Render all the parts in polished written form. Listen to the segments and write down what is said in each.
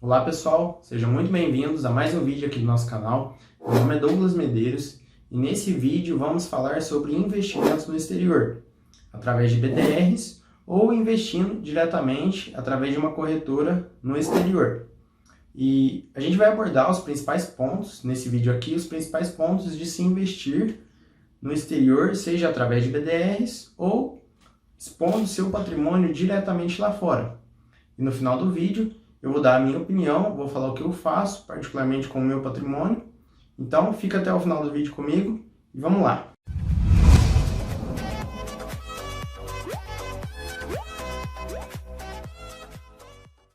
Olá pessoal, sejam muito bem-vindos a mais um vídeo aqui do nosso canal. Meu nome é Douglas Medeiros e nesse vídeo vamos falar sobre investimentos no exterior, através de BDRs ou investindo diretamente através de uma corretora no exterior. E a gente vai abordar os principais pontos nesse vídeo aqui, os principais pontos de se investir no exterior, seja através de BDRs ou expondo seu patrimônio diretamente lá fora. E no final do vídeo eu vou dar a minha opinião, vou falar o que eu faço, particularmente com o meu patrimônio. Então fica até o final do vídeo comigo e vamos lá!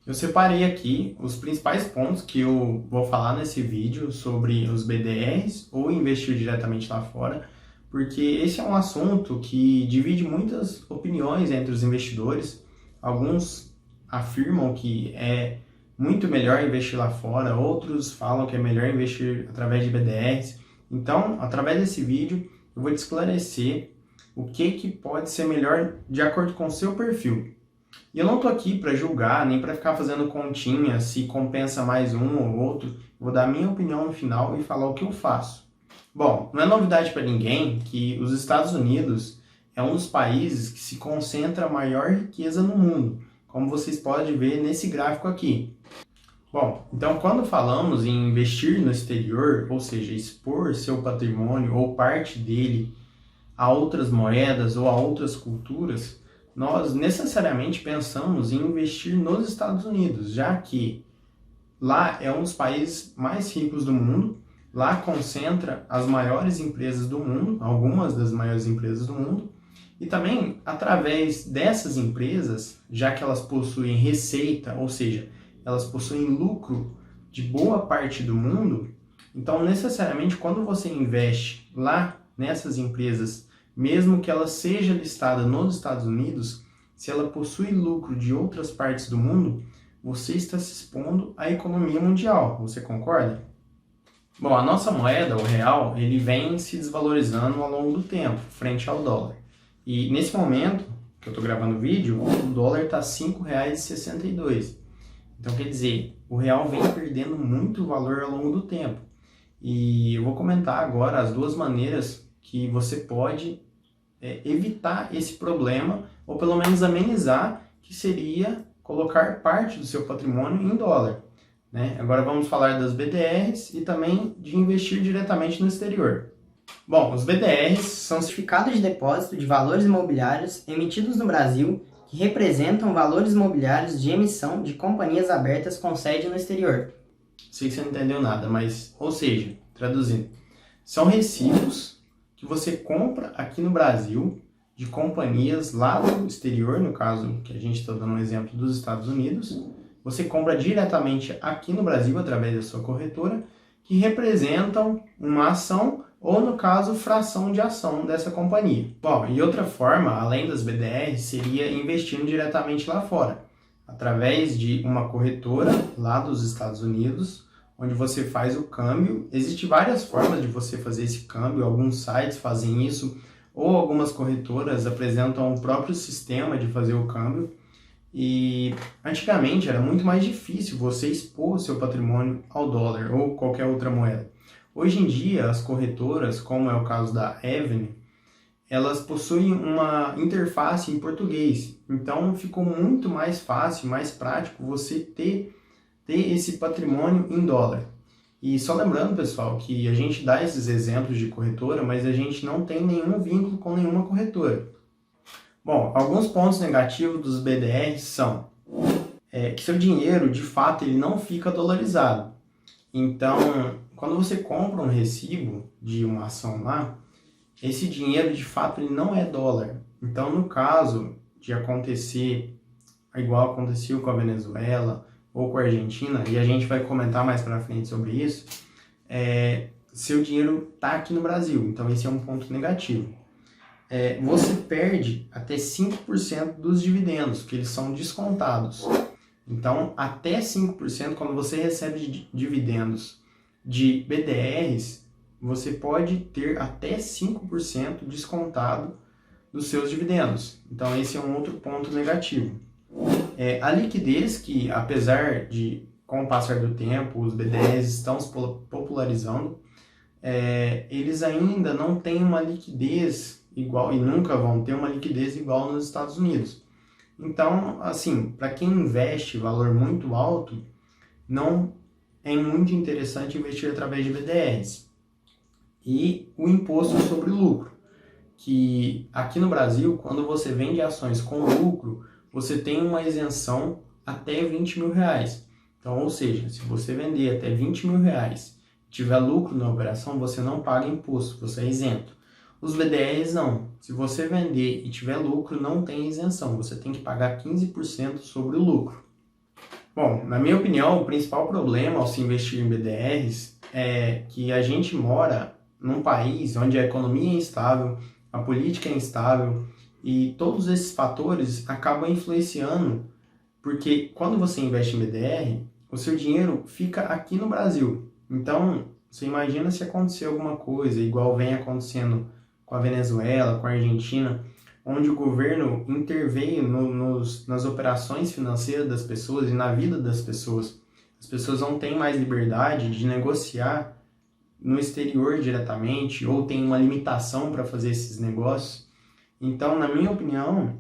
Eu separei aqui os principais pontos que eu vou falar nesse vídeo sobre os BDRs ou investir diretamente lá fora, porque esse é um assunto que divide muitas opiniões entre os investidores. Alguns afirmam que é muito melhor investir lá fora, outros falam que é melhor investir através de BDRs. Então, através desse vídeo, eu vou te esclarecer o que pode ser melhor de acordo com o seu perfil. E eu não estou aqui para julgar, nem para ficar fazendo continha se compensa mais um ou outro. Eu vou dar a minha opinião no final e falar o que eu faço. Bom, não é novidade para ninguém que os Estados Unidos é um dos países que se concentra a maior riqueza no mundo, como vocês podem ver nesse gráfico aqui. Bom, então quando falamos em investir no exterior, ou seja, expor seu patrimônio ou parte dele a outras moedas ou a outras culturas, nós necessariamente pensamos em investir nos Estados Unidos, já que lá é um dos países mais ricos do mundo, lá concentra as maiores empresas do mundo, algumas das maiores empresas do mundo, e também através dessas empresas, já que elas possuem receita, ou seja, elas possuem lucro de boa parte do mundo, então necessariamente quando você investe lá nessas empresas, mesmo que ela seja listada nos Estados Unidos, se ela possui lucro de outras partes do mundo, você está se expondo à economia mundial, você concorda? Bom, a nossa moeda, o real, ele vem se desvalorizando ao longo do tempo, frente ao dólar. E nesse momento que eu estou gravando o vídeo, o dólar está R$ 5,62. Então quer dizer, o real vem perdendo muito valor ao longo do tempo. E eu vou comentar agora as duas maneiras que você pode evitar esse problema, ou pelo menos amenizar, que seria colocar parte do seu patrimônio em dólar. Né? Agora vamos falar das BDRs e também de investir diretamente no exterior. Bom, os BDRs são certificados de depósito de valores imobiliários emitidos no Brasil que representam valores imobiliários de emissão de companhias abertas com sede no exterior. Sei que você não entendeu nada, mas, ou seja, traduzindo, são recibos que você compra aqui no Brasil de companhias lá do exterior, no caso que a gente está dando um exemplo dos Estados Unidos, você compra diretamente aqui no Brasil através da sua corretora, que representam uma ação ou, no caso, fração de ação dessa companhia. Bom, e outra forma, além das BDRs, seria investindo diretamente lá fora, através de uma corretora lá dos Estados Unidos, onde você faz o câmbio. Existem várias formas de você fazer esse câmbio, alguns sites fazem isso, ou algumas corretoras apresentam o próprio sistema de fazer o câmbio. E antigamente era muito mais difícil você expor o seu patrimônio ao dólar ou qualquer outra moeda. Hoje em dia, as corretoras, como é o caso da Avenue, elas possuem uma interface em português. Então ficou muito mais fácil, mais prático você ter esse patrimônio em dólar. E só lembrando, pessoal, que a gente dá esses exemplos de corretora, mas a gente não tem nenhum vínculo com nenhuma corretora. Bom, alguns pontos negativos dos BDRs são que seu dinheiro, de fato, ele não fica dolarizado. Então, quando você compra um recibo de uma ação lá, esse dinheiro, de fato, ele não é dólar. Então, no caso de acontecer, igual aconteceu com a Venezuela ou com a Argentina, e a gente vai comentar mais pra frente sobre isso, seu dinheiro está aqui no Brasil. Então, esse é um ponto negativo. Você perde até 5% dos dividendos, que eles são descontados. Então, até 5%, quando você recebe dividendos de BDRs, você pode ter até 5% descontado dos seus dividendos. Então, esse é um outro ponto negativo. A liquidez, que apesar de com o passar do tempo, os BDRs estão se popularizando, eles ainda não têm uma liquidez igual, e nunca vão ter uma liquidez igual nos Estados Unidos. Então, assim, para quem investe valor muito alto, não é muito interessante investir através de BDRs. E o imposto sobre lucro, que aqui no Brasil, quando você vende ações com lucro, você tem uma isenção até 20 mil reais. Então, ou seja, se você vender até 20 mil reais e tiver lucro na operação, você não paga imposto, você é isento. Os BDRs não. Se você vender e tiver lucro, não tem isenção. Você tem que pagar 15% sobre o lucro. Bom, na minha opinião, o principal problema ao se investir em BDRs é que a gente mora num país onde a economia é instável, a política é instável e todos esses fatores acabam influenciando, porque quando você investe em BDR, o seu dinheiro fica aqui no Brasil. Então, você imagina se acontecer alguma coisa, igual vem acontecendo com a Venezuela, com a Argentina, onde o governo interveio nas operações financeiras das pessoas e na vida das pessoas. As pessoas não têm mais liberdade de negociar no exterior diretamente, ou tem uma limitação para fazer esses negócios. Então, na minha opinião,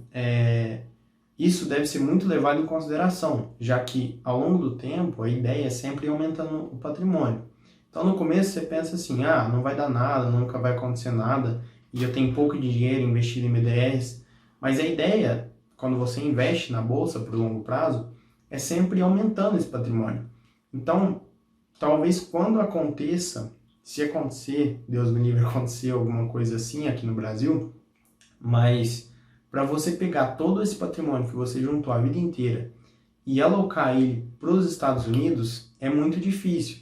isso deve ser muito levado em consideração, já que ao longo do tempo a ideia é sempre ir aumentando o patrimônio. Então, no começo você pensa assim, não vai dar nada, nunca vai acontecer nada, e eu tenho pouco de dinheiro investido em BDRs, mas a ideia, quando você investe na bolsa por longo prazo, é sempre aumentando esse patrimônio. Então, talvez quando aconteça, se acontecer, Deus me livre, acontecer alguma coisa assim aqui no Brasil, mas para você pegar todo esse patrimônio que você juntou a vida inteira e alocar ele para os Estados Unidos, é muito difícil.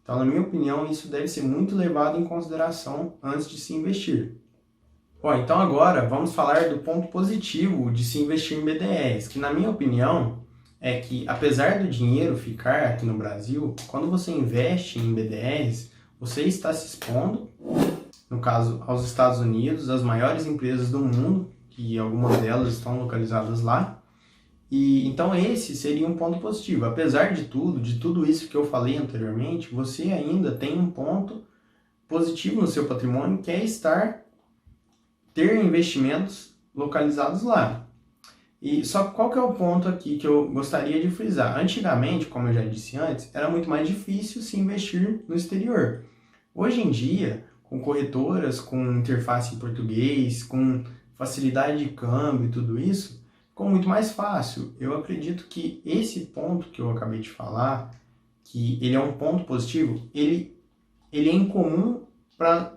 Então, na minha opinião, isso deve ser muito levado em consideração antes de se investir. Bom, então agora vamos falar do ponto positivo de se investir em BDRs, que na minha opinião é que, apesar do dinheiro ficar aqui no Brasil, quando você investe em BDRs, você está se expondo, no caso, aos Estados Unidos, às maiores empresas do mundo, que algumas delas estão localizadas lá. E então esse seria um ponto positivo. Apesar de tudo isso que eu falei anteriormente, você ainda tem um ponto positivo no seu patrimônio, que é ter investimentos localizados lá. E só qual que é o ponto aqui que eu gostaria de frisar? Antigamente, como eu já disse antes, era muito mais difícil se investir no exterior. Hoje em dia, com corretoras, com interface em português, com facilidade de câmbio e tudo isso, ficou muito mais fácil. Eu acredito que esse ponto que eu acabei de falar, que ele é um ponto positivo, ele é incomum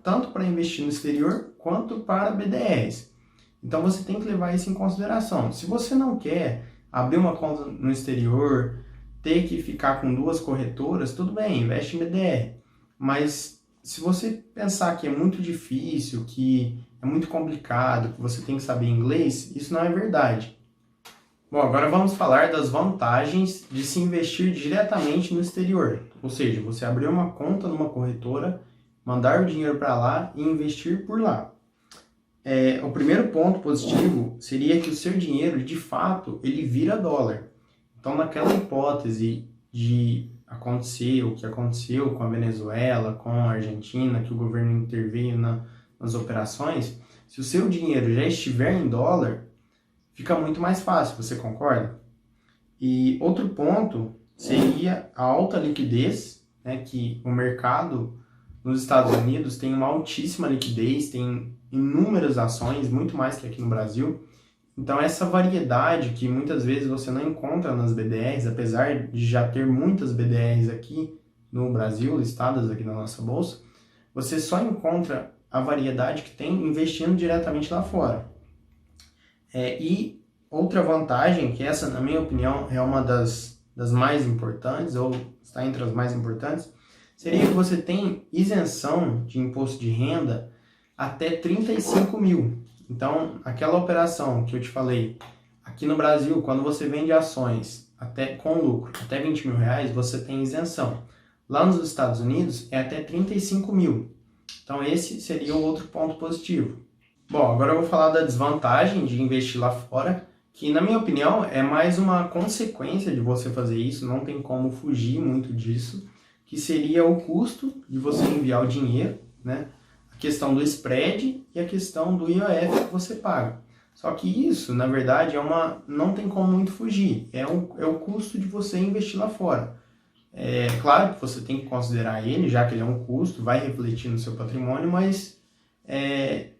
tanto para investir no exterior quanto para BDRs. Então você tem que levar isso em consideração. Se você não quer abrir uma conta no exterior, ter que ficar com 2 corretoras, tudo bem, investe em BDR. Mas se você pensar que é muito difícil, que é muito complicado, que você tem que saber inglês, isso não é verdade. Bom, agora vamos falar das vantagens de se investir diretamente no exterior. Ou seja, você abrir uma conta numa corretora, mandar o dinheiro para lá e investir por lá. O primeiro ponto positivo seria que o seu dinheiro, de fato, ele vira dólar. Então, naquela hipótese de acontecer o que aconteceu com a Venezuela, com a Argentina, que o governo interveio nas operações, se o seu dinheiro já estiver em dólar, fica muito mais fácil, você concorda? E outro ponto seria a alta liquidez, né, que o mercado nos Estados Unidos tem uma altíssima liquidez, tem inúmeras ações, muito mais que aqui no Brasil. Então essa variedade que muitas vezes você não encontra nas BDRs, apesar de já ter muitas BDRs aqui no Brasil, listadas aqui na nossa bolsa, você só encontra a variedade que tem investindo diretamente lá fora. E outra vantagem, que essa na minha opinião é uma das mais importantes, ou está entre as mais importantes, seria que você tem isenção de imposto de renda até 35 mil. Então, aquela operação que eu te falei, aqui no Brasil, quando você vende ações com lucro até 20 mil reais, você tem isenção. Lá nos Estados Unidos é até 35 mil. Então, esse seria um outro ponto positivo. Bom, agora eu vou falar da desvantagem de investir lá fora, que na minha opinião é mais uma consequência de você fazer isso, não tem como fugir muito disso, que seria o custo de você enviar o dinheiro, né? A questão do spread e a questão do IOF que você paga. Só que isso, na verdade, não tem como muito fugir, é o custo de você investir lá fora. É claro que você tem que considerar ele, já que ele é um custo, vai refletir no seu patrimônio, mas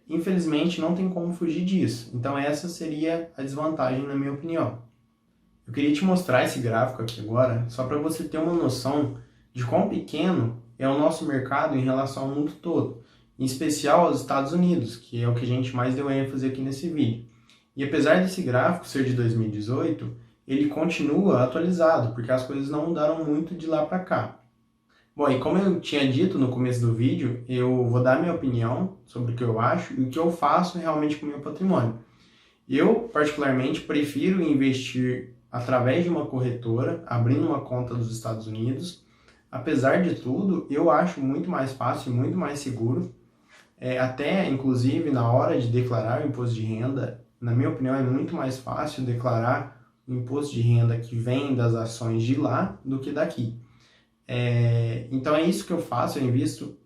infelizmente não tem como fugir disso. Então essa seria a desvantagem, na minha opinião. Eu queria te mostrar esse gráfico aqui agora, só para você ter uma noção de quão pequeno é o nosso mercado em relação ao mundo todo, em especial aos Estados Unidos, que é o que a gente mais deu ênfase aqui nesse vídeo. E apesar desse gráfico ser de 2018, ele continua atualizado, porque as coisas não mudaram muito de lá para cá. Bom, e como eu tinha dito no começo do vídeo, eu vou dar minha opinião sobre o que eu acho e o que eu faço realmente com o meu patrimônio. Eu, particularmente, prefiro investir através de uma corretora, abrindo uma conta dos Estados Unidos. Apesar de tudo, eu acho muito mais fácil e muito mais seguro. Até, inclusive, na hora de declarar o imposto de renda, na minha opinião, é muito mais fácil declarar o imposto de renda que vem das ações de lá do que daqui. Então é isso que eu faço, eu invisto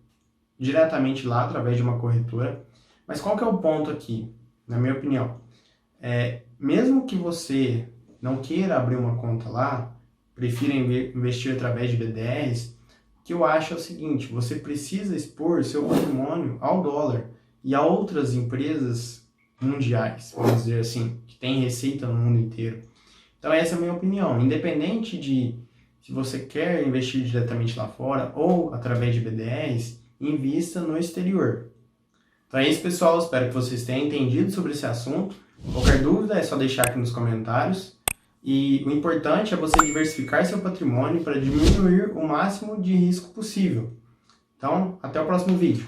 diretamente lá através de uma corretora. Mas qual que é o ponto aqui, na minha opinião? Mesmo que você não queira abrir uma conta lá, prefira investir através de BDRs, o que eu acho é o seguinte: você precisa expor seu patrimônio ao dólar e a outras empresas mundiais, vamos dizer assim, que têm receita no mundo inteiro. Então essa é a minha opinião. Independente de se você quer investir diretamente lá fora ou através de BDRs, invista no exterior. Então é isso, pessoal. Espero que vocês tenham entendido sobre esse assunto. Qualquer dúvida é só deixar aqui nos comentários. E o importante é você diversificar seu patrimônio para diminuir o máximo de risco possível. Então, até o próximo vídeo.